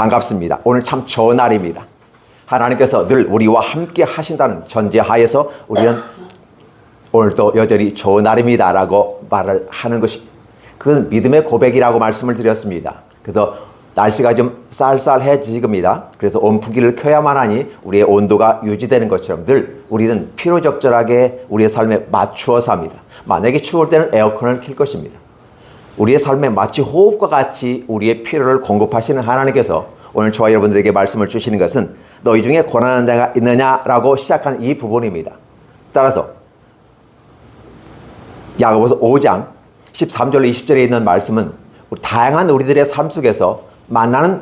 반갑습니다. 오늘 참 좋은 날입니다. 하나님께서 늘 우리와 함께 하신다는 전제하에서 우리는 오늘도 여전히 좋은 날입니다 라고 말을 하는 것이, 그건 믿음의 고백이라고 말씀을 드렸습니다. 그래서 날씨가 좀 쌀쌀해지겁니다. 그래서 온풍기를 켜야만 하니 우리의 온도가 유지되는 것처럼 늘 우리는 필요적절하게 우리의 삶에 맞추어서 합니다. 만약에 추울 때는 에어컨을 켤 것입니다. 우리의 삶에 마치 호흡과 같이 우리의 필요를 공급하시는 하나님께서 오늘 저와 여러분들에게 말씀을 주시는 것은 너희 중에 고난하는 자가 있느냐라고 시작하는 이 부분입니다. 따라서 야고보서 5장 13절로 20절에 있는 말씀은 다양한 우리들의 삶 속에서 만나는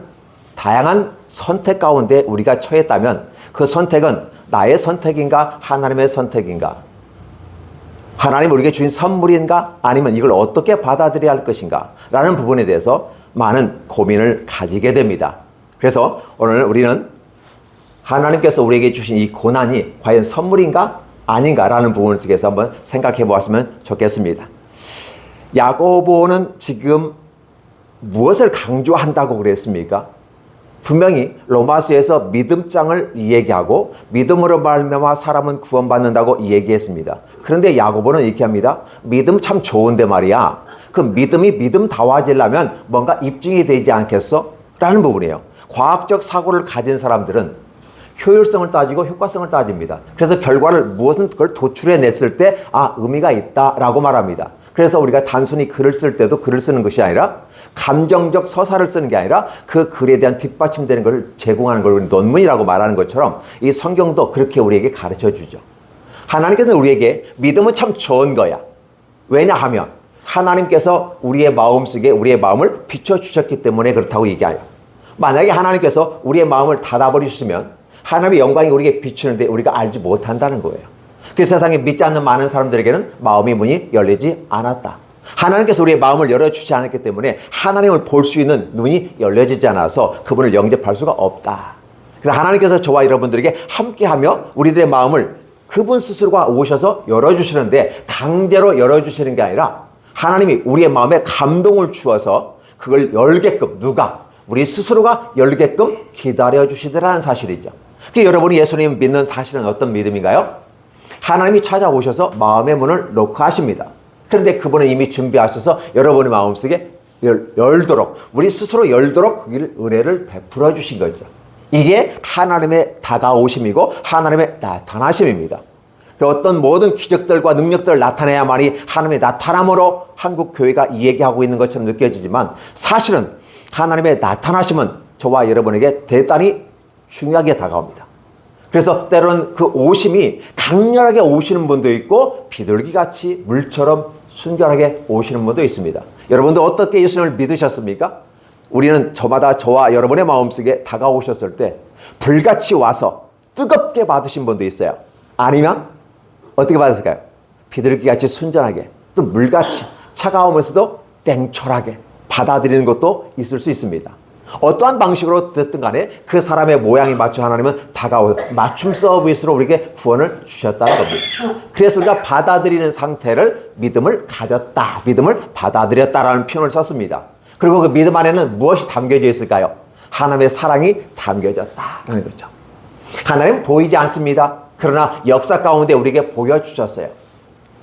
다양한 선택 가운데 우리가 처했다면 그 선택은 나의 선택인가 하나님의 선택인가, 하나님 우리에게 주신 선물인가 아니면 이걸 어떻게 받아들여야 할 것인가 라는 부분에 대해서 많은 고민을 가지게 됩니다. 그래서 오늘 우리는 하나님께서 우리에게 주신 이 고난이 과연 선물인가 아닌가 라는 부분 속에서 한번 생각해 보았으면 좋겠습니다. 야고보는 지금 무엇을 강조한다고 그랬습니까? 분명히 로마서에서 믿음장을 얘기하고 믿음으로 말미암아 사람은 구원받는다고 얘기했습니다. 그런데 야고보는 이렇게 합니다. 믿음 참 좋은데 말이야, 그 믿음이 믿음다워지려면 뭔가 입증이 되지 않겠어? 라는 부분이에요. 과학적 사고를 가진 사람들은 효율성을 따지고 효과성을 따집니다. 그래서 결과를 무엇은 그걸 도출해냈을 때 의미가 있다라고 말합니다. 그래서 우리가 단순히 글을 쓸 때도 글을 쓰는 것이 아니라 감정적 서사를 쓰는 게 아니라 그 글에 대한 뒷받침되는 것을 제공하는 걸 논문이라고 말하는 것처럼 이 성경도 그렇게 우리에게 가르쳐 주죠. 하나님께서는 우리에게 믿음은 참 좋은 거야. 왜냐하면 하나님께서 우리의 마음속에 우리의 마음을 비춰주셨기 때문에 그렇다고 얘기해요. 만약에 하나님께서 우리의 마음을 닫아버리셨으면 하나님의 영광이 우리에게 비추는데 우리가 알지 못한다는 거예요. 그 세상에 믿지 않는 많은 사람들에게는 마음의 문이 열리지 않았다. 하나님께서 우리의 마음을 열어주지 않았기 때문에 하나님을 볼 수 있는 눈이 열려지지 않아서 그분을 영접할 수가 없다. 그래서 하나님께서 저와 여러분들에게 함께하며 우리들의 마음을 그분 스스로가 오셔서 열어주시는데 강제로 열어주시는 게 아니라 하나님이 우리의 마음에 감동을 주어서 그걸 열게끔 우리 스스로가 열게끔 기다려주시더라는 사실이죠. 여러분이 예수님 믿는 사실은 어떤 믿음인가요? 하나님이 찾아오셔서 마음의 문을 노크하십니다. 그런데 그분은 이미 준비하셔서 여러분의 마음속에 열도록, 우리 스스로 열도록 그 은혜를 베풀어 주신 거죠. 이게 하나님의 다가오심이고 하나님의 나타나심입니다. 어떤 모든 기적들과 능력들을 나타내야만이 하나님의 나타남으로 한국 교회가 얘기하고 있는 것처럼 느껴지지만 사실은 하나님의 나타나심은 저와 여러분에게 대단히 중요하게 다가옵니다. 그래서 때로는 그 오심이 강렬하게 오시는 분도 있고 비둘기같이 물처럼 순결하게 오시는 분도 있습니다. 여러분도 어떻게 예수님을 믿으셨습니까? 우리는 저마다 저와 여러분의 마음속에 다가오셨을 때 불같이 와서 뜨겁게 받으신 분도 있어요. 아니면 어떻게 받았을까요? 비둘기같이 순전하게, 또 물같이 차가우면서도 냉철하게 받아들이는 것도 있을 수 있습니다. 어떠한 방식으로 됐든 간에 그 사람의 모양에 맞춰 하나님은 다가오서 맞춤 서비스로 우리에게 구원을 주셨다는 겁니다. 그래서 우리가 받아들이는 상태를 믿음을 가졌다, 믿음을 받아들였다라는 표현을 썼습니다. 그리고 그 믿음 안에는 무엇이 담겨져 있을까요? 하나님의 사랑이 담겨졌다라는 거죠. 하나님은 보이지 않습니다. 그러나 역사 가운데 우리에게 보여주셨어요.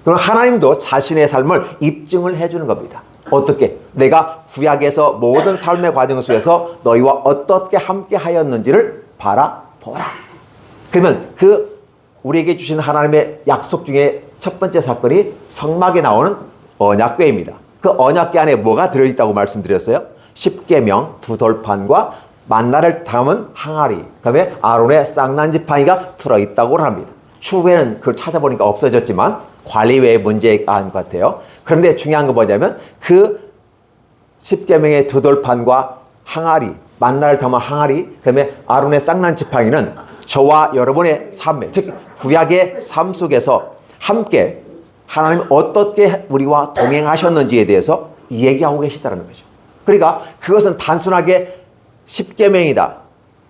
그럼 하나님도 자신의 삶을 입증을 해주는 겁니다. 어떻게? 내가 구약에서 모든 삶의 과정 속에서 너희와 어떻게 함께 하였는지를 바라보라. 그러면 그 우리에게 주신 하나님의 약속 중에 첫 번째 사건이 성막에 나오는 언약궤입니다. 그 언약궤 안에 뭐가 들어있다고 말씀드렸어요? 십계명, 두 돌판과 만나를 담은 항아리, 그다음에 아론의 쌍난지팡이가 들어있다고 합니다. 추후에는 그걸 찾아보니까 없어졌지만 관리외의 문제가 아닌 것 같아요. 그런데 중요한 거 뭐냐면 그 십계명의 두 돌판과 항아리, 만나를 담은 항아리, 그다음에 아론의 쌍난지팡이는 저와 여러분의 삶에, 즉 구약의 삶 속에서 함께 하나님 어떻게 우리와 동행하셨는지에 대해서 얘기하고 계시다는 거죠. 그러니까 그것은 단순하게 십계명이다,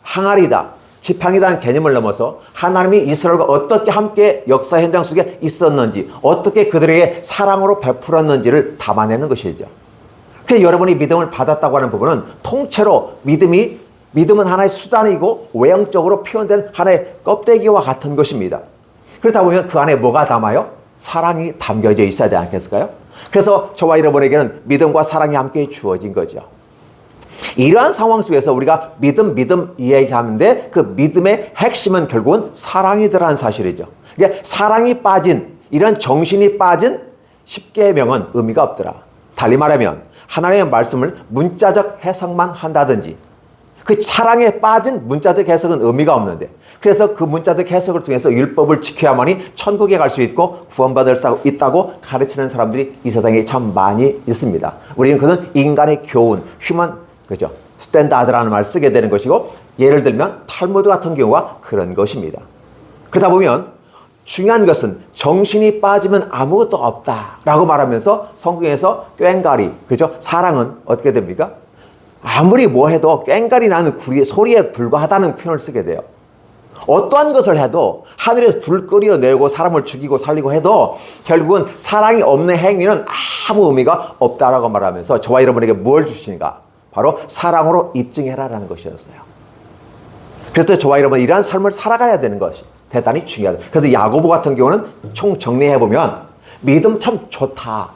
항아리다, 지팡이다는 개념을 넘어서 하나님이 이스라엘과 어떻게 함께 역사 현장 속에 있었는지, 어떻게 그들에게 사랑으로 베풀었는지를 담아내는 것이죠. 그래서 여러분이 믿음을 받았다고 하는 부분은 통째로 믿음이 믿음은 하나의 수단이고 외형적으로 표현된 하나의 껍데기와 같은 것입니다. 그렇다 보면 그 안에 뭐가 담아요? 사랑이 담겨져 있어야 되지 않겠을까요? 그래서 저와 여러분에게는 믿음과 사랑이 함께 주어진 거죠. 이러한 상황 속에서 우리가 믿음 이야기하는데 그 믿음의 핵심은 결국은 사랑이더라는 사실이죠. 그러니까 사랑이 빠진, 이런 정신이 빠진 10계명은 의미가 없더라. 달리 말하면 하나님의 말씀을 문자적 해석만 한다든지 그 사랑에 빠진 문자적 해석은 의미가 없는데, 그래서 그 문자적 해석을 통해서 율법을 지켜야만이 천국에 갈 수 있고 구원받을 수 있다고 가르치는 사람들이 이 세상에 참 많이 있습니다. 우리는 그것은 인간의 교훈, 휴먼, 그죠? 스탠다드라는 말을 쓰게 되는 것이고, 예를 들면 탈무드 같은 경우가 그런 것입니다. 그러다 보면 중요한 것은 정신이 빠지면 아무것도 없다라고 말하면서 성경에서 꽹가리, 그죠? 사랑은 어떻게 됩니까? 아무리 뭐 해도 꽹가리 나는 소리에 불과하다는 표현을 쓰게 돼요. 어떠한 것을 해도 하늘에서 불 끓여내고 사람을 죽이고 살리고 해도 결국은 사랑이 없는 행위는 아무 의미가 없다라고 말하면서 저와 여러분에게 뭘 주시는가? 바로 사랑으로 입증해라라는 것이었어요. 그래서 저와 여러분 이러한 삶을 살아가야 되는 것이 대단히 중요하다. 그래서 야고보 같은 경우는 총 정리해보면 믿음 참 좋다.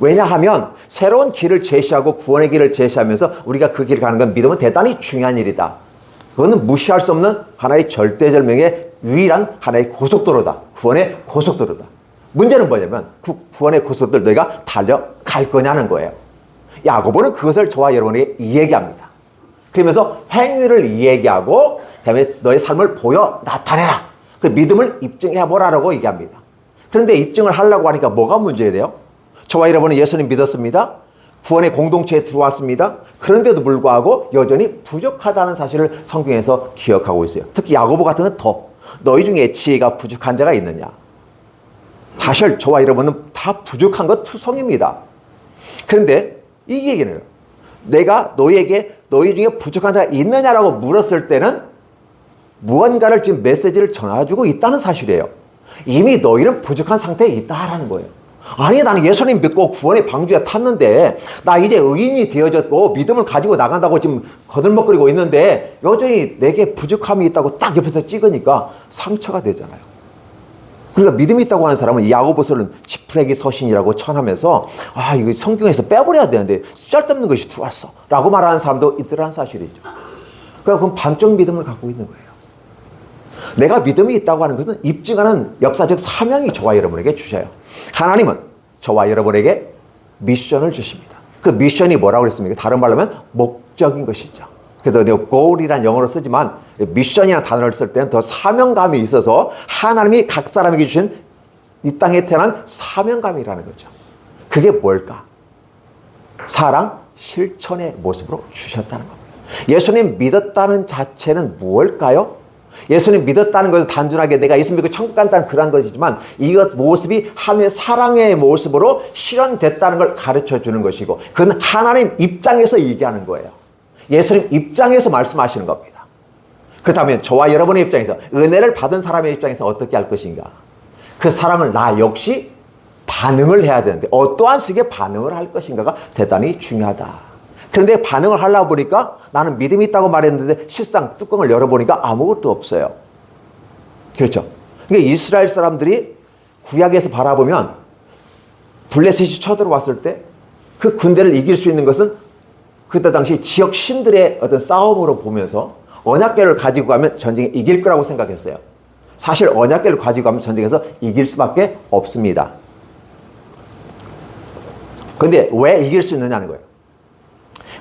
왜냐하면 새로운 길을 제시하고 구원의 길을 제시하면서 우리가 그 길을 가는 건 믿음은 대단히 중요한 일이다. 그거는 무시할 수 없는 하나의 절대절명의 유일한 하나의 고속도로다. 구원의 고속도로다. 문제는 뭐냐면 그 구원의 고속도로를 너희가 달려갈 거냐는 거예요. 야고보는 그것을 저와 여러분에게 이야기합니다. 그러면서 행위를 이야기하고 그다음에 너의 삶을 보여 나타내라. 그 믿음을 입증해보라라고 얘기합니다. 그런데 입증을 하려고 하니까 뭐가 문제예요? 저와 여러분은 예수님 믿었습니다. 구원의 공동체에 들어왔습니다. 그런데도 불구하고 여전히 부족하다는 사실을 성경에서 기억하고 있어요. 특히 야고보 같은 건 더 너희 중에 지혜가 부족한 자가 있느냐. 사실 저와 여러분은 다 부족한 것 투성입니다. 그런데 이 얘기는 내가 너희에게 너희 중에 부족한 자가 있느냐라고 물었을 때는 무언가를 지금 메시지를 전해주고 있다는 사실이에요. 이미 너희는 부족한 상태에 있다라는 거예요. 아니 나는 예수님 믿고 구원의 방주에 탔는데 나 이제 의인이 되어졌고 믿음을 가지고 나간다고 지금 거들먹거리고 있는데 여전히 내게 부족함이 있다고 딱 옆에서 찍으니까 상처가 되잖아요. 그러니까 믿음이 있다고 하는 사람은 야고보서는 지푸레기 서신이라고 천하면서 아 이거 성경에서 빼버려야 되는데 쓸데없는 것이 들어왔어 라고 말하는 사람도 있더라는 사실이죠. 그러니까 그건 반쪽 믿음을 갖고 있는 거예요. 내가 믿음이 있다고 하는 것은 입증하는 역사적 사명이 저와 여러분에게 주셔요. 하나님은 저와 여러분에게 미션을 주십니다. 그 미션이 뭐라고 그랬습니까? 다른 말로 하면 목적인 것이죠. 그래서 내가 goal이라는 영어로 쓰지만 미션이라는 단어를 쓸 때는 더 사명감이 있어서 하나님이 각 사람에게 주신 이 땅에 태어난 사명감이라는 거죠. 그게 뭘까? 사랑 실천의 모습으로 주셨다는 겁니다. 예수님 믿었다는 자체는 무엇일까요? 예수님 믿었다는 것은 단순하게 내가 예수 믿고 천국 간다는 그런 것이지만 이것 모습이 하나님의 사랑의 모습으로 실현됐다는 걸 가르쳐 주는 것이고 그건 하나님 입장에서 얘기하는 거예요. 예수님 입장에서 말씀하시는 겁니다. 그렇다면 저와 여러분의 입장에서 은혜를 받은 사람의 입장에서 어떻게 할 것인가? 그 사랑을 나 역시 반응을 해야 되는데 어떠한 식의 반응을 할 것인가가 대단히 중요하다. 그런데 반응을 하려고 보니까 나는 믿음이 있다고 말했는데 실상 뚜껑을 열어보니까 아무것도 없어요. 그렇죠? 그러니까 이스라엘 사람들이 구약에서 바라보면 블레셋이 쳐들어왔을 때 그 군대를 이길 수 있는 것은 그때 당시 지역 신들의 어떤 싸움으로 보면서 언약궤를 가지고 가면 전쟁에 이길 거라고 생각했어요. 사실 언약궤를 가지고 가면 전쟁에서 이길 수밖에 없습니다. 그런데 왜 이길 수 있느냐는 거예요.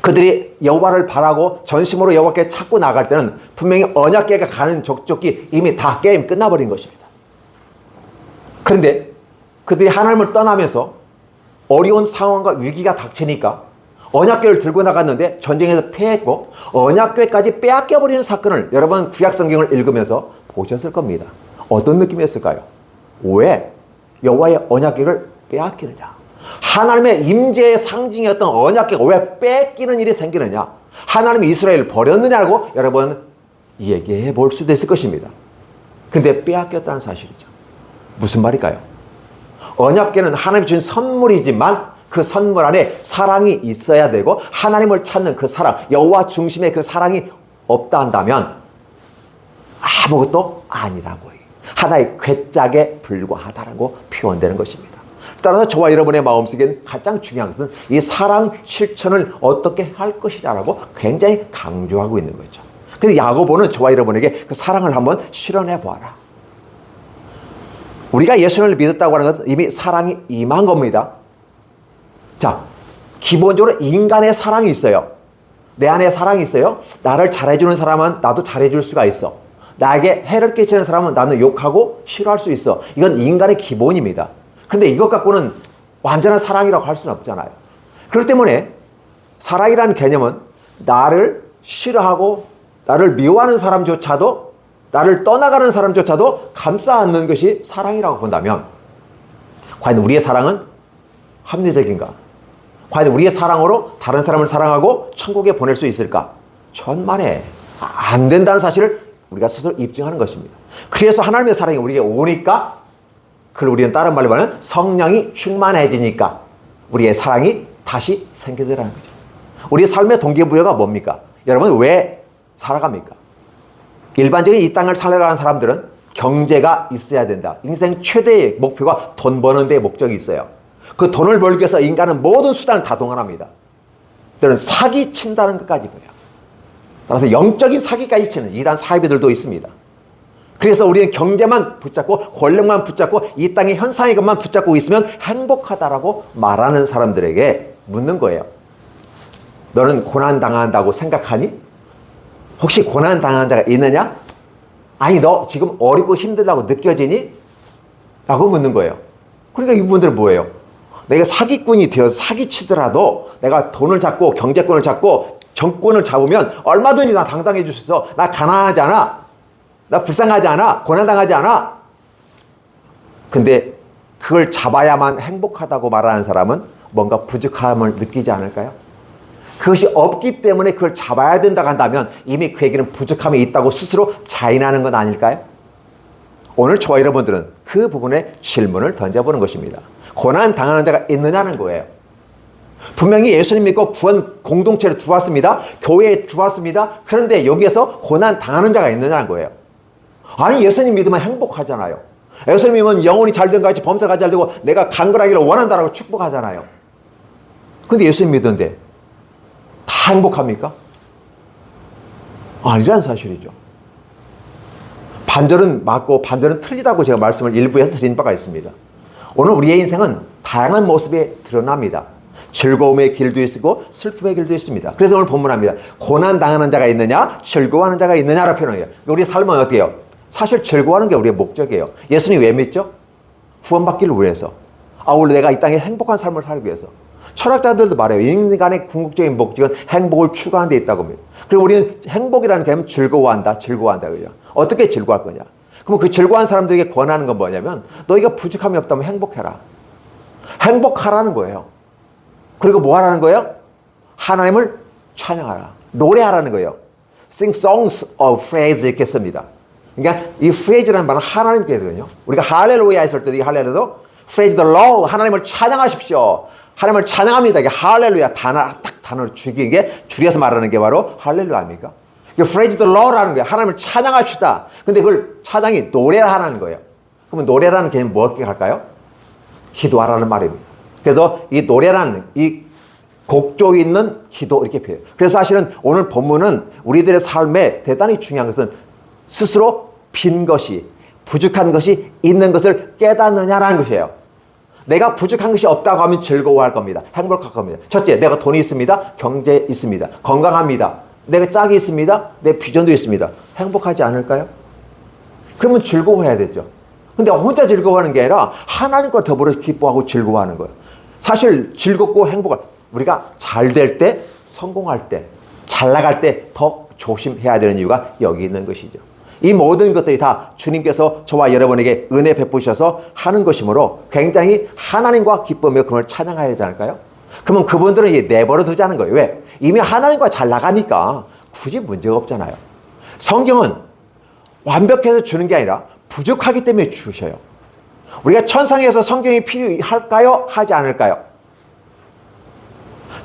그들이 여호와를 바라고 전심으로 여호와께 찾고 나갈 때는 분명히 언약궤가 가는 족족이 이미 다 게임 끝나버린 것입니다. 그런데 그들이 하나님을 떠나면서 어려운 상황과 위기가 닥치니까 언약궤를 들고 나갔는데 전쟁에서 패했고 언약궤까지 빼앗겨버리는 사건을 여러분 구약 성경을 읽으면서 보셨을 겁니다. 어떤 느낌이었을까요? 왜 여호와의 언약궤를 빼앗기느냐? 하나님의 임재의 상징이었던 언약궤가 왜 뺏기는 일이 생기느냐? 하나님이 이스라엘을 버렸느냐고 여러분 얘기해 볼 수도 있을 것입니다. 그런데 빼앗겼다는 사실이죠. 무슨 말일까요? 언약궤는 하나님이 주신 선물이지만 그 선물 안에 사랑이 있어야 되고 하나님을 찾는 그 사랑, 여호와 중심의 그 사랑이 없다 한다면 아무것도 아니라고 해요. 하나의 괴짝에 불과하다라고 표현되는 것입니다. 따라서 저와 여러분의 마음속에는 가장 중요한 것은 이 사랑 실천을 어떻게 할 것이냐라고 굉장히 강조하고 있는 거죠. 그래서 야고보는 저와 여러분에게 그 사랑을 한번 실현해 보아라. 우리가 예수님을 믿었다고 하는 것은 이미 사랑이 임한 겁니다. 자, 기본적으로 인간의 사랑이 있어요. 내 안에 사랑이 있어요. 나를 잘해주는 사람은 나도 잘해줄 수가 있어. 나에게 해를 끼치는 사람은 나는 욕하고 싫어할 수 있어. 이건 인간의 기본입니다. 근데 이것 갖고는 완전한 사랑이라고 할 수는 없잖아요. 그렇기 때문에 사랑이라는 개념은 나를 싫어하고 나를 미워하는 사람조차도, 나를 떠나가는 사람조차도 감싸 안는 것이 사랑이라고 본다면 과연 우리의 사랑은 합리적인가? 과연 우리의 사랑으로 다른 사람을 사랑하고 천국에 보낼 수 있을까? 천만에 안 된다는 사실을 우리가 스스로 입증하는 것입니다. 그래서 하나님의 사랑이 우리에게 오니까, 그걸 우리는 다른 말로 말하면 성령이 충만해지니까 우리의 사랑이 다시 생겨나는 거죠. 우리의 삶의 동기부여가 뭡니까? 여러분, 왜 살아갑니까? 일반적인 이 땅을 살아가는 사람들은 경제가 있어야 된다. 인생 최대의 목표가 돈 버는 데 목적이 있어요. 그 돈을 벌기 위해서 인간은 모든 수단을 다 동원합니다. 때로는 사기 친다는 것까지 보여요. 따라서 영적인 사기까지 치는 이단 사이비들도 있습니다. 그래서 우리는 경제만 붙잡고 권력만 붙잡고 이 땅의 현상의 것만 붙잡고 있으면 행복하다라고 말하는 사람들에게 묻는 거예요. 너는 고난당한다고 생각하니? 혹시 고난당한 자가 있느냐? 아니, 너 지금 어렵고 힘들다고 느껴지니? 라고 묻는 거예요. 그러니까 이분들은 뭐예요? 내가 사기꾼이 되어서 사기치더라도 내가 돈을 잡고 경제권을 잡고 정권을 잡으면 얼마든지 나 당당해 줄 수 있어. 나 가난하지 않아. 나 불쌍하지 않아. 고난당하지 않아. 근데 그걸 잡아야만 행복하다고 말하는 사람은 뭔가 부족함을 느끼지 않을까요? 그것이 없기 때문에 그걸 잡아야 된다고 한다면 이미 그에게는 부족함이 있다고 스스로 자인하는 건 아닐까요? 오늘 저와 여러분들은 그 부분에 질문을 던져보는 것입니다. 고난 당하는 자가 있느냐는 거예요. 분명히 예수님 믿고 구원 공동체를 들어왔습니다. 교회에 들어왔습니다. 그런데 여기에서 고난 당하는 자가 있느냐는 거예요. 아니, 예수님 믿으면 행복하잖아요. 예수님 믿으면 영혼이 잘된 것 같이 범사가 잘되고 내가 강건하기를 원한다라고 축복하잖아요. 근데 예수님 믿는데 다 행복합니까? 아니라는 사실이죠. 반절은 맞고 반절은 틀리다고 제가 말씀을 일부에서 드린 바가 있습니다. 오늘 우리의 인생은 다양한 모습에 드러납니다. 즐거움의 길도 있고 슬픔의 길도 있습니다. 그래서 오늘 본문합니다. 고난당하는 자가 있느냐, 즐거워하는 자가 있느냐라고 표현해요. 우리의 삶은 어떻게 해요? 사실 즐거워하는 게 우리의 목적이에요. 예수님 왜 믿죠? 구원받기를 위해서. 원래 내가 이 땅에 행복한 삶을 살기 위해서. 철학자들도 말해요. 인간의 궁극적인 목적은 행복을 추구하는 데 있다고 합니다. 그리고 우리는 행복이라는 개념은 즐거워한다. 그죠? 어떻게 즐거워할 거냐? 그럼 그 즐거워하는 사람들에게 권하는 건 뭐냐면 너희가 부족함이 없다면 행복해라. 행복하라는 거예요. 그리고 뭐 하라는 거예요? 하나님을 찬양하라. 노래하라는 거예요. Sing songs of praise 이렇게 씁니다. 그러니까 이 프레이즈라는 말은 하나님께 되거든요. 우리가 할렐루야 했을 때도 이 할렐루야도 praise the Lord, 하나님을 찬양하십시오. 하나님을 찬양합니다. 이게 할렐루야 단어를 줄인 게 줄여서 말하는 게 바로 할렐루야입니까? praise the Lord라는 거예요. 하나님을 찬양합시다. 근데 그걸 찬양이 노래하라는 거예요. 그러면 노래라는 개념은 뭐게 할까요? 기도하라는 말입니다. 그래서 이 노래라는 이 곡조 있는 기도 이렇게 표현해요. 그래서 사실은 오늘 본문은 우리들의 삶에 대단히 중요한 것은 스스로 빈 것이, 부족한 것이 있는 것을 깨닫느냐라는 것이에요. 내가 부족한 것이 없다고 하면 즐거워할 겁니다. 행복할 겁니다. 첫째, 내가 돈이 있습니다. 경제 있습니다. 건강합니다. 내가 짝이 있습니다. 내 비전도 있습니다. 행복하지 않을까요? 그러면 즐거워해야 되죠. 근데 혼자 즐거워하는 게 아니라 하나님과 더불어 기뻐하고 즐거워하는 거예요. 사실 즐겁고 행복한, 우리가 잘 될 때, 성공할 때, 잘 나갈 때 더 조심해야 되는 이유가 여기 있는 것이죠. 이 모든 것들이 다 주님께서 저와 여러분에게 은혜 베푸셔서 하는 것이므로 굉장히 하나님과 기쁨며 그걸 찬양해야 되지 않을까요? 그러면 그분들은 이제 내버려 두지 않은 거예요. 왜? 이미 하나님과 잘 나가니까 굳이 문제가 없잖아요. 성경은 완벽해서 주는 게 아니라 부족하기 때문에 주셔요. 우리가 천상에서 성경이 필요할까요? 하지 않을까요?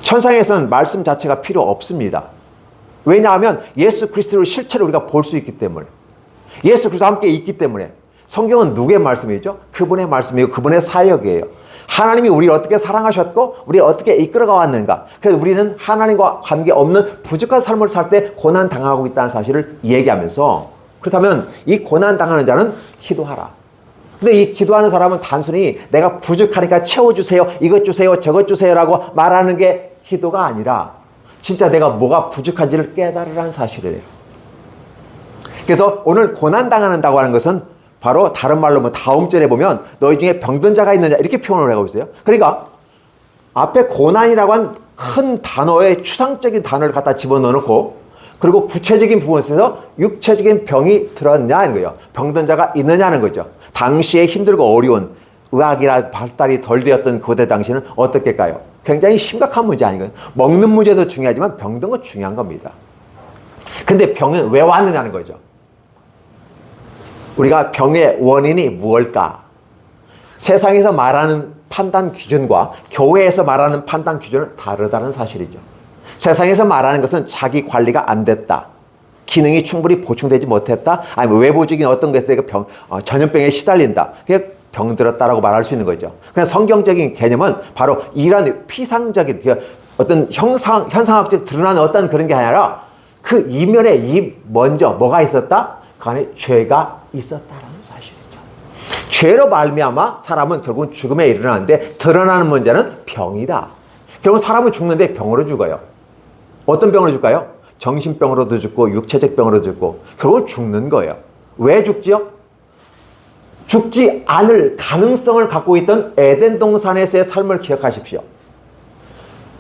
천상에서는 말씀 자체가 필요 없습니다. 왜냐하면 예수 그리스도를 실체로 우리가 볼 수 있기 때문에. 예수 그리스도와 함께 있기 때문에. 성경은 누구의 말씀이죠? 그분의 말씀이고 그분의 사역이에요. 하나님이 우리를 어떻게 사랑하셨고 우리를 어떻게 이끌어가 왔는가. 그래서 우리는 하나님과 관계없는 부족한 삶을 살 때 고난당하고 있다는 사실을 얘기하면서, 그렇다면 이 고난당하는 자는 기도하라. 근데 이 기도하는 사람은 단순히 내가 부족하니까 채워주세요, 이것 주세요, 저것 주세요라고 말하는 게 기도가 아니라 진짜 내가 뭐가 부족한지를 깨달으라는 사실이에요. 그래서 오늘 고난당한다고 하는 것은 바로 다른 말로 뭐 다음 절에 보면 너희 중에 병든 자가 있느냐 이렇게 표현을 하고 있어요. 그러니까 앞에 고난이라고 한 큰 단어에 추상적인 단어를 갖다 집어넣어 놓고 그리고 구체적인 부분에서 육체적인 병이 들었냐는 거예요. 병든 자가 있느냐는 거죠. 당시에 힘들고 어려운 의학이나 발달이 덜 되었던 그때 당시는 어떻게일까요? 굉장히 심각한 문제 아닌가요? 먹는 문제도 중요하지만 병든 건 중요한 겁니다. 근데 병은 왜 왔느냐는 거죠. 우리가 병의 원인이 무엇일까? 세상에서 말하는 판단 기준과 교회에서 말하는 판단 기준은 다르다는 사실이죠. 세상에서 말하는 것은 자기 관리가 안 됐다, 기능이 충분히 보충되지 못했다, 아니면 외부적인 어떤 것에 전염병에 시달린다, 그게 병들었다라고 말할 수 있는 거죠. 그냥 성경적인 개념은 바로 이런 피상적인 어떤 현상학적 드러나는 어떤 그런 게 아니라 그 이면에 먼저 뭐가 있었다? 그 안에 죄가 있었다라는 사실이죠. 죄로 말미암아 사람은 결국은 죽음에 이르렀는데 드러나는 문제는 병이다. 결국 사람은 죽는데 병으로 죽어요. 어떤 병으로 죽어요? 정신병으로도 죽고 육체적 병으로 죽고 결국은 죽는 거예요. 왜 죽지요? 죽지 않을 가능성을 갖고 있던 에덴 동산에서의 삶을 기억하십시오.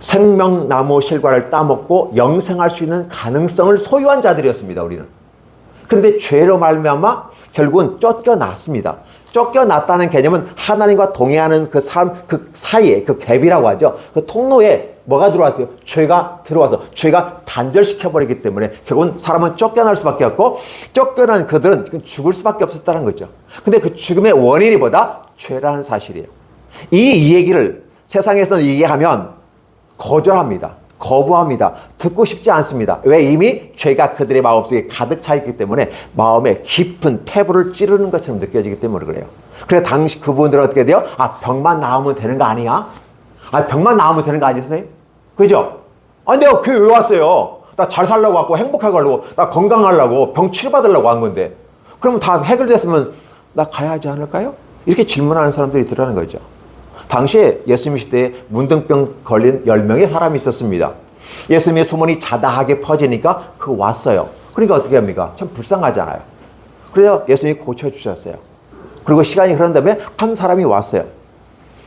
생명나무 실과를 따먹고 영생할 수 있는 가능성을 소유한 자들이었습니다. 우리는. 그런데 죄로 말미암아 결국은 쫓겨났습니다. 쫓겨났다는 개념은 하나님과 동행하는 그 삶, 그 사이에 그 갭이라고 하죠. 그 통로에 뭐가 들어왔어요? 죄가 들어와서 죄가 단절시켜버리기 때문에 결국은 사람은 쫓겨날 수밖에 없고 쫓겨난 그들은 죽을 수밖에 없었다는 거죠. 근데 그 죽음의 원인이 뭐다? 죄라는 사실이에요. 이 얘기를 세상에서는 얘기하면 거절합니다. 거부합니다. 듣고 싶지 않습니다. 왜? 이미 죄가 그들의 마음속에 가득 차 있기 때문에 마음에 깊은 폐부를 찌르는 것처럼 느껴지기 때문에 그래요. 그래서 당시 그분들은 어떻게 돼요? 병만 나으면 되는 거 아니야? 병만 나으면 되는 거 아니에요, 선생님? 그죠? 내가 교회 왜 왔어요? 나 잘 살려고 왔고 행복하게 하려고, 나 건강하려고, 병 치료받으려고 한 건데 그러면 다 해결됐으면 나 가야 하지 않을까요? 이렇게 질문하는 사람들이 있더라는 거죠. 당시에 예수님 시대에 문둥병 걸린 10명의 사람이 있었습니다. 예수님의 소문이 자다하게 퍼지니까 왔어요. 그러니까 어떻게 합니까? 참 불쌍하잖아요. 그래서 예수님이 고쳐주셨어요. 그리고 시간이 흐른 다음에 한 사람이 왔어요.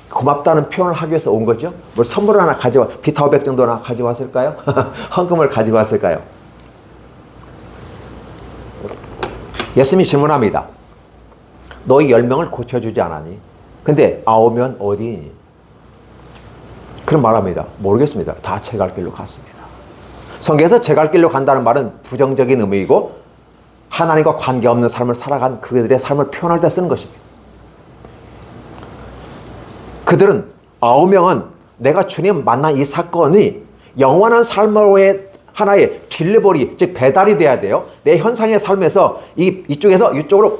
고맙다는 표현을 하기 위해서 온 거죠. 뭐 선물 하나 비타오백 정도나 가져왔을까요? 헌금을 가져왔을까요? 예수님이 질문합니다. 너희 10명을 고쳐주지 않았니? 근데 9명 어디 있니? 그런 말합니다. 모르겠습니다. 다 제 갈 길로 갔습니다. 성경에서 제 갈 길로 간다는 말은 부정적인 의미이고 하나님과 관계없는 삶을 살아간 그들의 삶을 표현할 때 쓰는 것입니다. 그들은 9명은 내가 주님 만난 이 사건이 영원한 삶의 하나의 딜리버리, 즉 배달이 돼야 돼요. 내 현상의 삶에서 이쪽에서 이쪽으로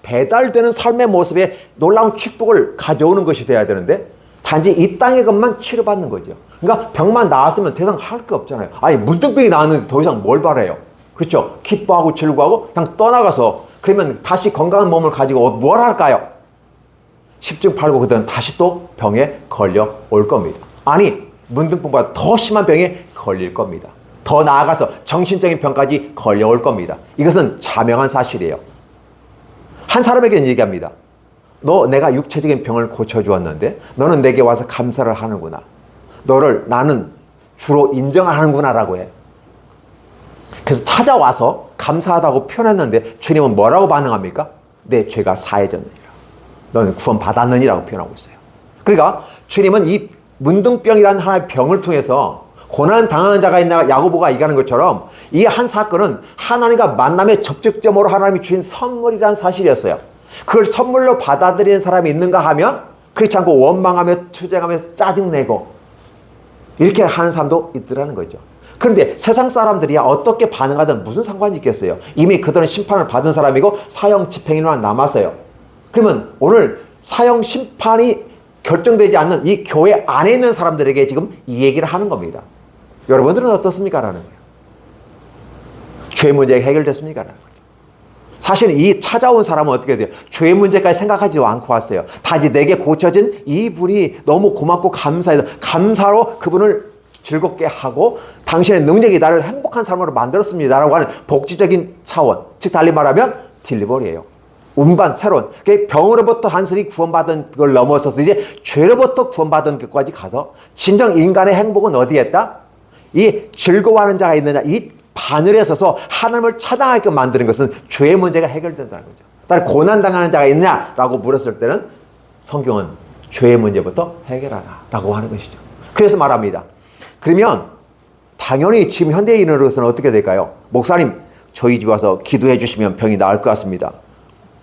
배달되는 삶의 모습에 놀라운 축복을 가져오는 것이 돼야 되는데 단지 이 땅의 것만 치료받는 거죠. 그러니까 병만 나았으면 더 이상 할 게 없잖아요. 문둥병이 나왔는데 더 이상 뭘 바래요? 그렇죠? 기뻐하고 즐거워하고 그냥 떠나가서 그러면 다시 건강한 몸을 가지고 뭘 할까요? 10중 8구 그들은 다시 또 병에 걸려 올 겁니다. 문둥병보다 더 심한 병에 걸릴 겁니다. 더 나아가서 정신적인 병까지 걸려올 겁니다. 이것은 자명한 사실이에요. 한 사람에게는 얘기합니다. 내가 육체적인 병을 고쳐주었는데 너는 내게 와서 감사를 하는구나. 나는 주로 인정하는구나 라고 해. 그래서 찾아와서 감사하다고 표현했는데 주님은 뭐라고 반응합니까? 내 죄가 사해졌느니라. 너는 구원받았느니라고 표현하고 있어요. 그러니까 주님은 이 문둥병이라는 하나의 병을 통해서 고난 당하는 자가 있나 야고보가 얘기하는 것처럼 이 한 사건은 하나님과 만남의 접촉점으로 하나님이 주신 선물이라는 사실이었어요. 그걸 선물로 받아들이는 사람이 있는가 하면 그렇지 않고 원망하며 투쟁하며 짜증내고 이렇게 하는 사람도 있더라는 거죠. 그런데 세상 사람들이 어떻게 반응하든 무슨 상관이 있겠어요? 이미 그들은 심판을 받은 사람이고 사형 집행유예만 남았어요. 그러면 오늘 사형 심판이 결정되지 않는 이 교회 안에 있는 사람들에게 지금 이 얘기를 하는 겁니다. 여러분들은 어떻습니까? 라는 거예요. 죄 문제가 해결됐습니까? 라는 거죠. 사실 이 찾아온 사람은 어떻게 돼요? 죄 문제까지 생각하지 않고 왔어요. 단지 내게 고쳐진 이분이 너무 고맙고 감사해서 감사로 그분을 즐겁게 하고 당신의 능력이 나를 행복한 사람으로 만들었습니다라고 하는 복지적인 차원, 즉 달리 말하면 딜리버리예요. 운반, 새로운 병으로부터 단순히 구원받은 걸 넘어서서 이제 죄로부터 구원받은 것까지 가서 진정 인간의 행복은 어디에 있다? 이 즐거워하는 자가 있느냐, 이 바늘에 서서 하나님을 찬양하게끔 만드는 것은 죄의 문제가 해결된다는 거죠. 따라 고난당하는 자가 있느냐라고 물었을 때는 성경은 죄의 문제부터 해결하라라고 하는 것이죠. 그래서 말합니다. 그러면 당연히 지금 현대인으로서는 어떻게 될까요? 목사님, 저희 집 와서 기도해 주시면 병이 나을 것 같습니다.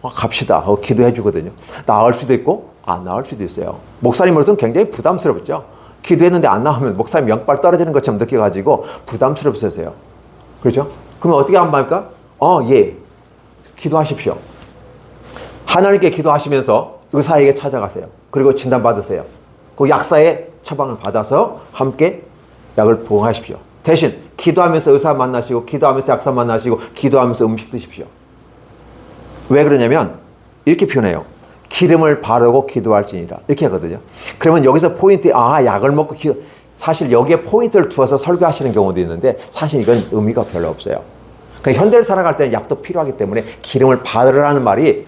갑시다. 기도해 주거든요. 나을 수도 있고 안 나을 수도 있어요. 목사님으로서는 굉장히 부담스럽죠. 기도했는데 안 나오면 목사님 영빨 떨어지는 것처럼 느껴가지고 부담스럽으세요. 그렇죠? 그러면 어떻게 하면 할까? 예. 기도하십시오. 하나님께 기도하시면서 의사에게 찾아가세요. 그리고 진단받으세요. 그 약사의 처방을 받아서 함께 약을 복용하십시오. 대신 기도하면서 의사 만나시고 기도하면서 약사 만나시고 기도하면서 음식 드십시오. 왜 그러냐면 이렇게 표현해요. 기름을 바르고 기도할지니라 이렇게 하거든요. 그러면 여기서 포인트, 약을 먹고 사실 여기에 포인트를 두어서 설교하시는 경우도 있는데 사실 이건 의미가 별로 없어요. 그러니까 현대를 살아갈 때는 약도 필요하기 때문에 기름을 바르라는 말이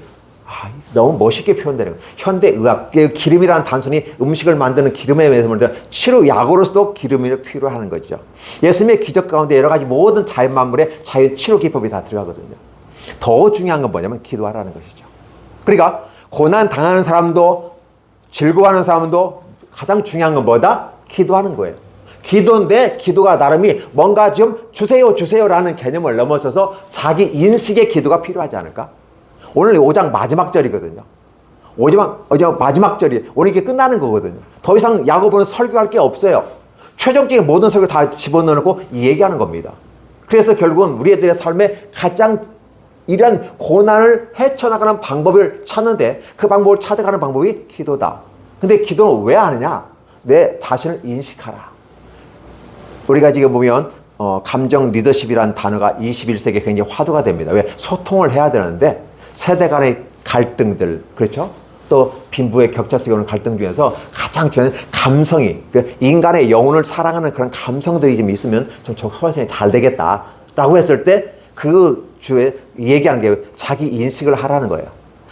너무 멋있게 표현되는 거예요. 현대의학, 기름이란 단순히 음식을 만드는 기름에 대해서 치료약으로서도 기름이 필요하는 거죠. 예수님의 기적 가운데 여러 가지 모든 자연 만물의 자연 치료 기법이 다 들어가거든요. 더 중요한 건 뭐냐면 기도하라는 것이죠. 그러니까 고난 당하는 사람도 즐거워하는 사람도 가장 중요한 건 뭐다? 기도하는 거예요. 기도인데 기도가 나름이 뭔가 좀 주세요라는 개념을 넘어서서 자기 인식의 기도가 필요하지 않을까? 오늘 5장 마지막 절이거든요. 5장 마지막 절이 오늘 이게 끝나는 거거든요. 더 이상 야고보는 설교할 게 없어요. 최종적인 모든 설교 다 집어넣고 얘기하는 겁니다. 그래서 결국은 우리들의 삶에 가장 이런 고난을 헤쳐나가는 방법을 찾는데 그 방법을 찾아가는 방법이 기도다. 근데 기도는 왜 하느냐? 내 자신을 인식하라. 우리가 지금 보면 감정 리더십이라는 단어가 21세기에 굉장히 화두가 됩니다. 왜? 소통을 해야 되는데 세대 간의 갈등들, 그렇죠? 또 빈부의 격차 속에 오는 갈등 중에서 가장 중요한 감성이, 인간의 영혼을 사랑하는 그런 감성들이 좀 있으면 좀 소통이 잘 되겠다라고 했을 때 그 주에 얘기하는 게 자기 인식을 하라는 거예요.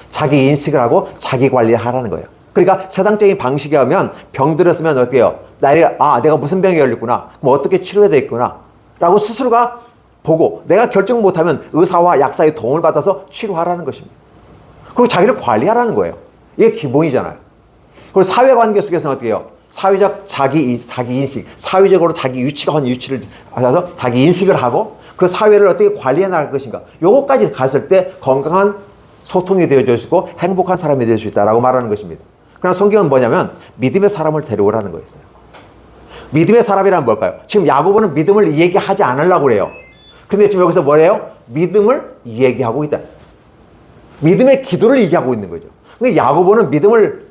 자기 인식을 하고 자기 관리를 하라는 거예요. 그러니까 세상적인 방식에 하면 병 들었으면 어떻게 해요? 내가 무슨 병이 걸렸구나. 그럼 어떻게 치료해야 되겠구나. 라고 스스로가 보고 내가 결정 못하면 의사와 약사의 도움을 받아서 치료하라는 것입니다. 그리고 자기를 관리하라는 거예요. 이게 기본이잖아요. 그리고 사회관계 속에서는 어떻게 해요? 사회적 자기 인식, 사회적으로 자기 위치가 한 위치를 받아서 자기 인식을 하고 그 사회를 어떻게 관리해 나갈 것인가. 요거까지 갔을 때 건강한 소통이 되어줄 수 있고 행복한 사람이 될 수 있다라고 말하는 것입니다. 그러나 성경은 뭐냐면 믿음의 사람을 데려오라는 거였어요. 믿음의 사람이란 뭘까요? 지금 야고보는 믿음을 얘기하지 않으려고 그래요. 근데 지금 여기서 뭐래요? 믿음을 얘기하고 있다. 믿음의 기도를 얘기하고 있는 거죠. 그러니까 야고보는 믿음을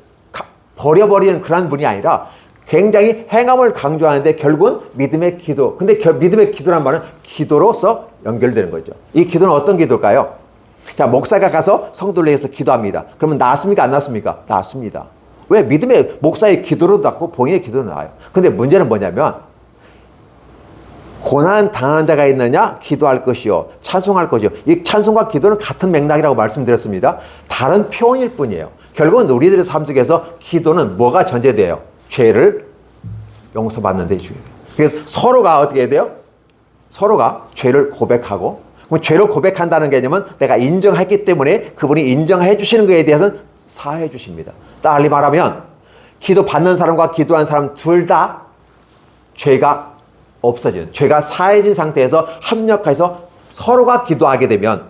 버려버리는 그런 분이 아니라 굉장히 행함을 강조하는데 결국은 믿음의 기도. 근데 믿음의 기도란 말은 기도로서 연결되는 거죠. 이 기도는 어떤 기도일까요? 자, 목사가 가서 성도를 위해서 기도합니다. 그러면 나았습니까? 안 나았습니까? 나았습니다. 왜? 믿음의 목사의 기도로도 낫고 본인의 기도는 나아요. 근데 문제는 뭐냐면 고난 당하는 자가 있느냐? 기도할 것이요. 찬송할 것이요. 이 찬송과 기도는 같은 맥락이라고 말씀드렸습니다. 다른 표현일 뿐이에요. 결국은 우리들의 삶 속에서 기도는 뭐가 전제돼요? 죄를 용서받는 데 중요해요. 그래서 서로가 어떻게 해야 돼요? 서로가 죄를 고백하고, 죄를 고백한다는 개념은 내가 인정했기 때문에 그분이 인정해 주시는 것에 대해서는 사해 주십니다. 달리 말하면 기도 받는 사람과 기도한 사람 둘 다 죄가 없어지는, 죄가 사해진 상태에서 합력해서 서로가 기도하게 되면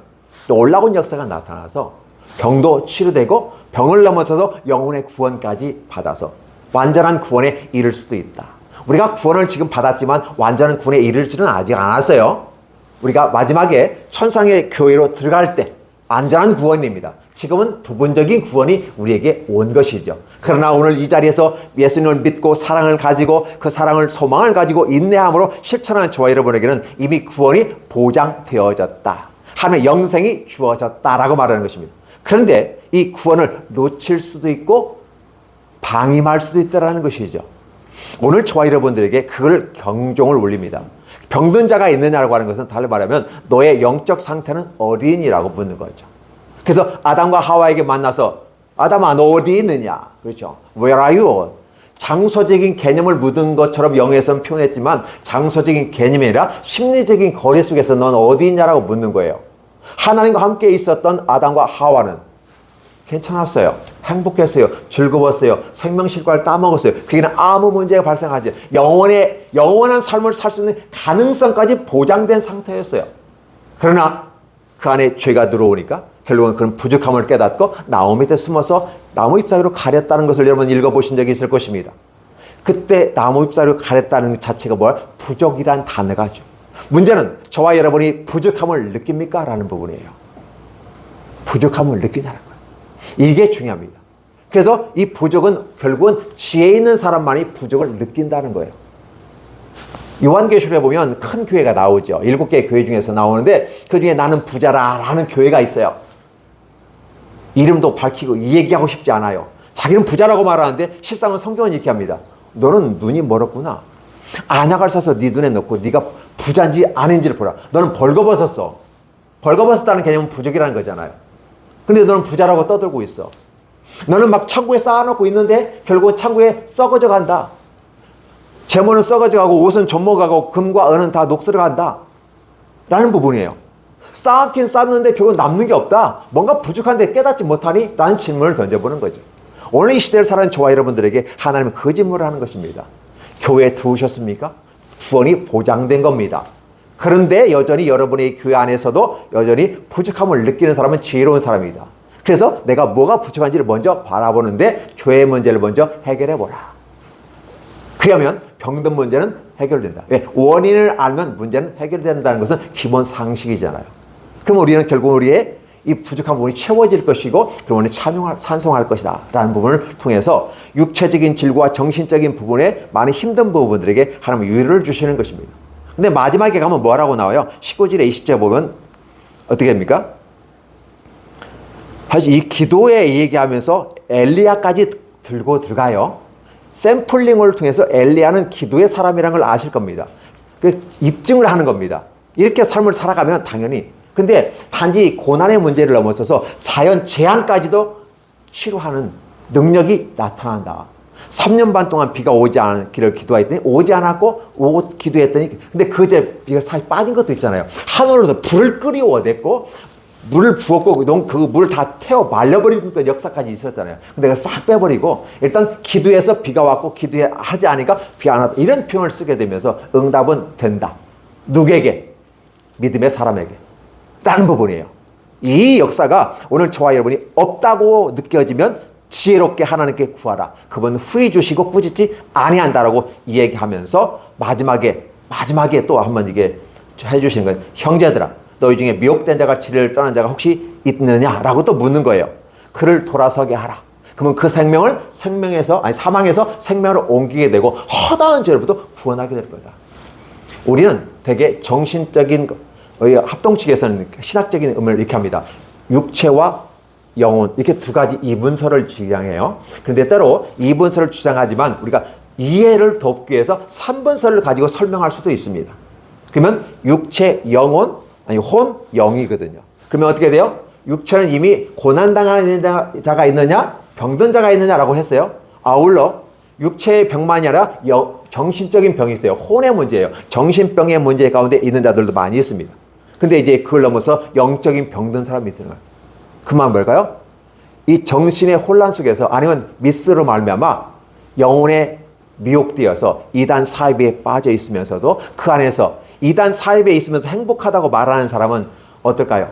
놀라운 역사가 나타나서 병도 치료되고 병을 넘어서서 영혼의 구원까지 받아서 완전한 구원에 이를 수도 있다. 우리가 구원을 지금 받았지만 완전한 구원에 이르지는 아직 않았어요. 우리가 마지막에 천상의 교회로 들어갈 때 안전한 구원입니다. 지금은 부분적인 구원이 우리에게 온 것이죠. 그러나 오늘 이 자리에서 예수님을 믿고 사랑을 가지고 그 사랑을 소망을 가지고 인내함으로 실천하는 저와 여러분에게는 이미 구원이 보장되어졌다. 하나님의 영생이 주어졌다라고 말하는 것입니다. 그런데 이 구원을 놓칠 수도 있고 방임할 수도 있다는 것이죠. 오늘 저와 여러분들에게 그걸 경종을 울립니다. 병든 자가 있느냐라고 하는 것은 달리 말하면 너의 영적 상태는 어디니라고 묻는 거죠. 그래서 아담과 하와에게 만나서 아담아 너 어디 있느냐? 그렇죠. Where are you? 장소적인 개념을 묻은 것처럼 영에서는 표현했지만 장소적인 개념이 아니라 심리적인 거리 속에서 넌 어디 있냐라고 묻는 거예요. 하나님과 함께 있었던 아담과 하와는 괜찮았어요. 행복했어요. 즐거웠어요. 생명실과를 따먹었어요. 그게는 아무 문제가 발생하지. 영원한 삶을 살 수 있는 가능성까지 보장된 상태였어요. 그러나 그 안에 죄가 들어오니까 결국은 그런 부족함을 깨닫고 나무 밑에 숨어서 나무 잎사귀로 가렸다는 것을 여러분 읽어보신 적이 있을 것입니다. 그때 나무 잎사귀로 가렸다는 자체가 뭐야? 부족이란 단어가죠. 문제는 저와 여러분이 부족함을 느낍니까? 라는 부분이에요. 부족함을 느끼냐는 거예요. 이게 중요합니다. 그래서 이 부족은 결국은 지혜 있는 사람만이 부족을 느낀다는 거예요. 요한계시록에 보면 큰 교회가 나오죠. 7개의 교회 중에서 나오는데 그 중에 나는 부자라라는 교회가 있어요. 이름도 밝히고 이 얘기하고 싶지 않아요. 자기는 부자라고 말하는데 실상은 성경은 이렇게 합니다. 너는 눈이 멀었구나. 안약을 사서 네 눈에 넣고 네가 부자인지 아닌지를 보라. 너는 벌거벗었어. 벌거벗었다는 개념은 부족이라는 거잖아요. 근데 너는 부자라고 떠들고 있어. 너는 막 창고에 쌓아놓고 있는데 결국은 창고에 썩어져 간다. 재물은 썩어져 가고 옷은 접목하고 금과 은은 다 녹슬어 간다. 라는 부분이에요. 쌓긴 쌓는데 결국 남는 게 없다. 뭔가 부족한데 깨닫지 못하니? 라는 질문을 던져보는 거죠. 오늘 이 시대를 살아가는 저와 여러분들에게 하나님은 그 질문을 하는 것입니다. 교회에 들어오셨습니까? 구원이 보장된 겁니다. 그런데 여전히 여러분의 교회 안에서도 여전히 부족함을 느끼는 사람은 지혜로운 사람이다. 그래서 내가 뭐가 부족한지를 먼저 바라보는데 죄의 문제를 먼저 해결해보라. 그러면 병든 문제는 해결된다. 왜? 원인을 알면 문제는 해결된다는 것은 기본 상식이잖아요. 그럼 우리는 결국 우리의 이 부족한 부분이 채워질 것이고 그러면 찬송할 것이다 라는 부분을 통해서 육체적인 질과 정신적인 부분에 많은 힘든 부분들에게 하나님은 유의를 주시는 것입니다. 근데 마지막에 가면 뭐라고 나와요? 19절에 20절 보면 어떻게 됩니까? 사실 이 기도에 얘기하면서 엘리야까지 들고 들어가요. 샘플링을 통해서 엘리야는 기도의 사람이라는 걸 아실 겁니다. 그 입증을 하는 겁니다. 이렇게 삶을 살아가면 당연히. 근데 단지 고난의 문제를 넘어서서 자연 재앙까지도 치료하는 능력이 나타난다. 3년 반 동안 비가 오지 않기를 기도했더니 오지 않았고 기도했더니 근데 그제 비가 사실 빠진 것도 있잖아요. 하늘로서 불을 끓여오댔고 물을 부었고 그 물을 다 태워 말려버리는 역사까지 있었잖아요. 근데 그걸 싹 빼버리고 일단 기도해서 비가 왔고 기도하지 않으니까 비 안 왔다. 이런 표현을 쓰게 되면서 응답은 된다. 누구에게? 믿음의 사람에게. 라는 부분이에요. 이 역사가 오늘 저와 여러분이 없다고 느껴지면 지혜롭게 하나님께 구하라. 그분 후히 주시고 꾸짖지 아니한다라고 이야기하면서 마지막에 또 한번 이게 해주시는 거예요. 형제들아, 너희 중에 미혹된 자가 진리를 떠난 자가 혹시 있느냐라고 또 묻는 거예요. 그를 돌아서게 하라. 그러면 그 생명을 사망에서 생명으로 옮기게 되고 허다한 죄로부터 구원하게 될 거다. 우리는 되게 정신적인 합동측에서는 신학적인 의미를 이렇게 합니다. 육체와 영혼 이렇게 두 가지 이분설을 주장해요. 그런데 때로 이분설을 주장하지만 우리가 이해를 돕기 위해서 3분설을 가지고 설명할 수도 있습니다. 그러면 육체, 영혼, 혼, 영이거든요. 그러면 어떻게 돼요? 육체는 이미 고난당하는 자가 있느냐? 병든 자가 있느냐라고 했어요. 아울러 육체의 병만이 아니라 정신적인 병이 있어요. 혼의 문제예요. 정신병의 문제 가운데 있는 자들도 많이 있습니다. 근데 이제 그걸 넘어서 영적인 병든 사람이 있는 거예요. 그 말은 뭘까요? 이 정신의 혼란 속에서 아니면 미스로 말미암아 영혼에 미혹되어서 이단 사입에 빠져 있으면서도 그 안에서 이단 사입에 있으면서 행복하다고 말하는 사람은 어떨까요?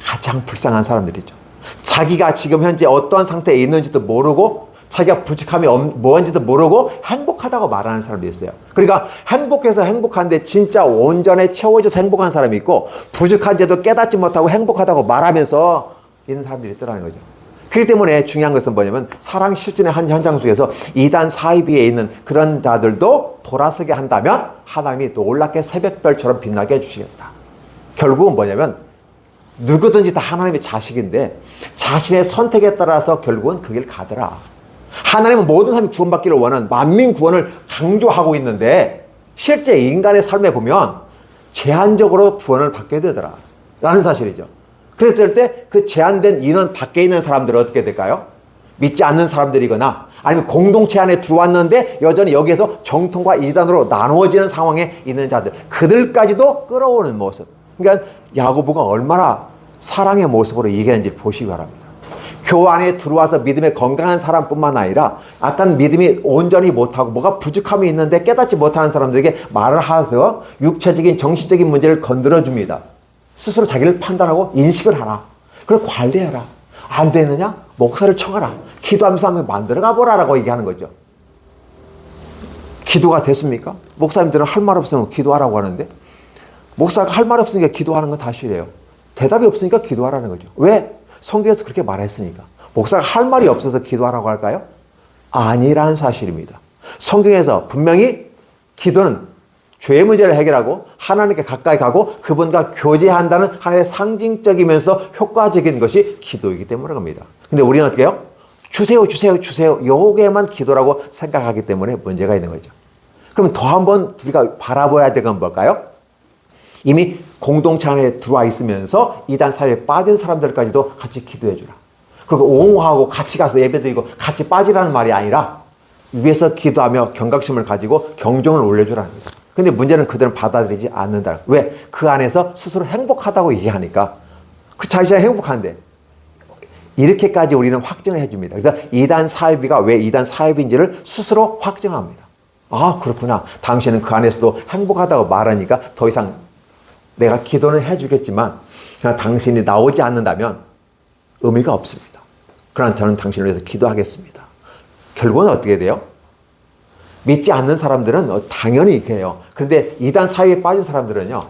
가장 불쌍한 사람들이죠. 자기가 지금 현재 어떠한 상태에 있는지도 모르고 자기가 부족함이 뭔지도 모르고 행복하다고 말하는 사람도 있어요. 그러니까 행복해서 행복한데 진짜 온전히 채워져서 행복한 사람이 있고, 부족한데도 깨닫지 못하고 행복하다고 말하면서 있는 사람들이 있더라는 거죠. 그렇기 때문에 중요한 것은 뭐냐면, 사랑 실천의 한 현장 속에서 이단 사이비에 있는 그런 자들도 돌아서게 한다면 하나님이 놀랍게 새벽별처럼 빛나게 해주시겠다. 결국은 뭐냐면, 누구든지 다 하나님의 자식인데 자신의 선택에 따라서 결국은 그 길 가더라. 하나님은 모든 사람이 구원받기를 원하는 만민 구원을 강조하고 있는데, 실제 인간의 삶에 보면 제한적으로 구원을 받게 되더라 라는 사실이죠. 그랬을 때 그 제한된 인원 밖에 있는 사람들은 어떻게 될까요? 믿지 않는 사람들이거나 아니면 공동체 안에 들어왔는데 여전히 여기에서 정통과 이단으로 나누어지는 상황에 있는 자들, 그들까지도 끌어오는 모습. 그러니까 야고보가 얼마나 사랑의 모습으로 얘기하는지 보시기 바랍니다. 교회 안에 들어와서 믿음에 건강한 사람뿐만 아니라 약간 믿음이 온전히 못하고 뭐가 부족함이 있는데 깨닫지 못하는 사람들에게 말을 하셔서 육체적인 정신적인 문제를 건드려줍니다. 스스로 자기를 판단하고 인식을 하라. 그걸 관리해라. 안 되느냐? 목사를 청하라. 기도하면서 한번 만들어가 보라라고 얘기하는 거죠. 기도가 됐습니까? 목사님들은 할 말 없으면 기도하라고 하는데, 목사가 할 말 없으니까 기도하는 건 다시래요. 대답이 없으니까 기도하라는 거죠. 왜? 성경에서 그렇게 말했으니까. 목사가 할 말이 없어서 기도하라고 할까요? 아니라는 사실입니다. 성경에서 분명히 기도는 죄의 문제를 해결하고 하나님께 가까이 가고 그분과 교제한다는 하나의 상징적이면서 효과적인 것이 기도이기 때문에 그럽니다. 근데 우리는 어떻게 해요? 주세요, 주세요, 주세요. 요게만 기도라고 생각하기 때문에 문제가 있는 거죠. 그럼 더 한번 우리가 바라봐야 될 건 뭘까요? 이미 공동체 안에 들어와 있으면서 이단 사회에 빠진 사람들까지도 같이 기도해 주라. 그리고 옹호하고 같이 가서 예배드리고 같이 빠지라는 말이 아니라 위에서 기도하며 경각심을 가지고 경종을 올려주라는 거죠. 근데 문제는 그들은 받아들이지 않는다. 왜? 그 안에서 스스로 행복하다고 얘기하니까. 그 자신이 행복한데. 이렇게까지 우리는 확증을 해줍니다. 그래서 이단 사이비가 왜 이단 사이비인지를 스스로 확증합니다. 아, 그렇구나. 당신은 그 안에서도 행복하다고 말하니까 더 이상 내가 기도는 해주겠지만 그러나 당신이 나오지 않는다면 의미가 없습니다. 그러나 저는 당신을 위해서 기도하겠습니다. 결국은 어떻게 돼요? 믿지 않는 사람들은 당연히 이렇게 해요. 그런데 이단 사이에 빠진 사람들은요,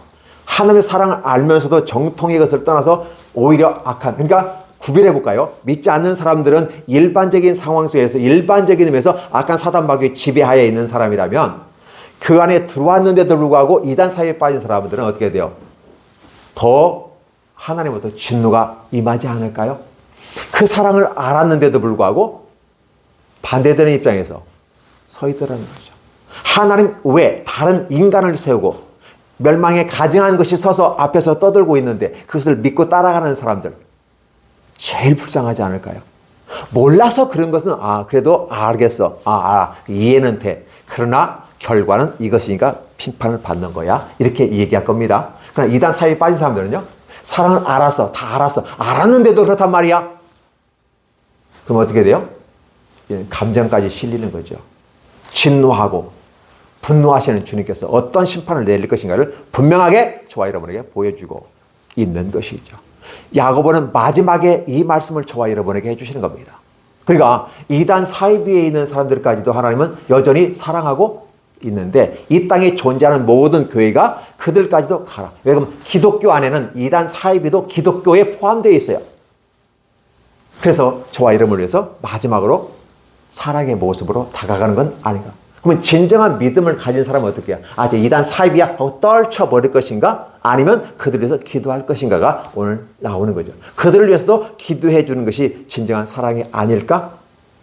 하나님의 사랑을 알면서도 정통의 것을 떠나서 오히려 악한, 그러니까 구별해 볼까요? 믿지 않는 사람들은 일반적인 상황 속에서 일반적인 의미에서 악한 사단 마귀의 지배하에 있는 사람이라면, 그 안에 들어왔는데도 불구하고 이단 사이에 빠진 사람들은 어떻게 돼요? 더 하나님부터 진노가 임하지 않을까요? 그 사랑을 알았는데도 불구하고 반대되는 입장에서 서 있더라는 거죠. 하나님 외에 다른 인간을 세우고 멸망에 가증한 것이 서서 앞에서 떠들고 있는데 그것을 믿고 따라가는 사람들, 제일 불쌍하지 않을까요? 몰라서 그런 것은 그래도 알겠어. 이해는 돼. 그러나 결과는 이것이니까 심판을 받는 거야. 이렇게 얘기할 겁니다. 그러나 이단 사이에 빠진 사람들은요, 사랑을 알았어. 다 알았어. 알았는데도 그렇단 말이야. 그럼 어떻게 돼요? 감정까지 실리는 거죠. 진노하고 분노하시는 주님께서 어떤 심판을 내릴 것인가를 분명하게 저와 여러분에게 보여주고 있는 것이죠. 야고보는 마지막에 이 말씀을 저와 여러분에게 해주시는 겁니다. 그러니까 이단 사이비에 있는 사람들까지도 하나님은 여전히 사랑하고 있는데, 이 땅에 존재하는 모든 교회가 그들까지도 가라. 왜냐하면 기독교 안에는 이단 사이비도 기독교에 포함되어 있어요. 그래서 저와 여러분을 위해서 마지막으로 사랑의 모습으로 다가가는 건 아닌가. 그러면 진정한 믿음을 가진 사람은 어떻게 해요? 이제 이단 사이비야 하고 떨쳐버릴 것인가? 아니면 그들을 위해서 기도할 것인가가 오늘 나오는 거죠. 그들을 위해서도 기도해 주는 것이 진정한 사랑이 아닐까?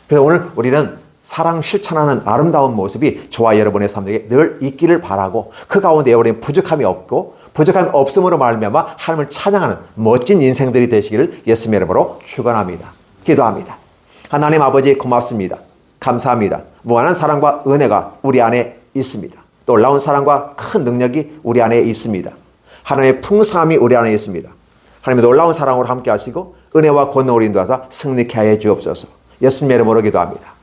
그래서 오늘 우리는 사랑 실천하는 아름다운 모습이 저와 여러분의 삶에 늘 있기를 바라고, 그 가운데 여러분의 부족함이 없고 부족함이 없음으로 말미암아 하나님을 찬양하는 멋진 인생들이 되시기를 예수님의 이름으로 축원합니다. 기도합니다. 하나님 아버지, 고맙습니다. 감사합니다. 무한한 사랑과 은혜가 우리 안에 있습니다. 놀라운 사랑과 큰 능력이 우리 안에 있습니다. 하나님의 풍성함이 우리 안에 있습니다. 하나님의 놀라운 사랑으로 함께 하시고 은혜와 권능으로 인도하사 승리케 하여 주옵소서. 예수님의 이름으로 기도합니다.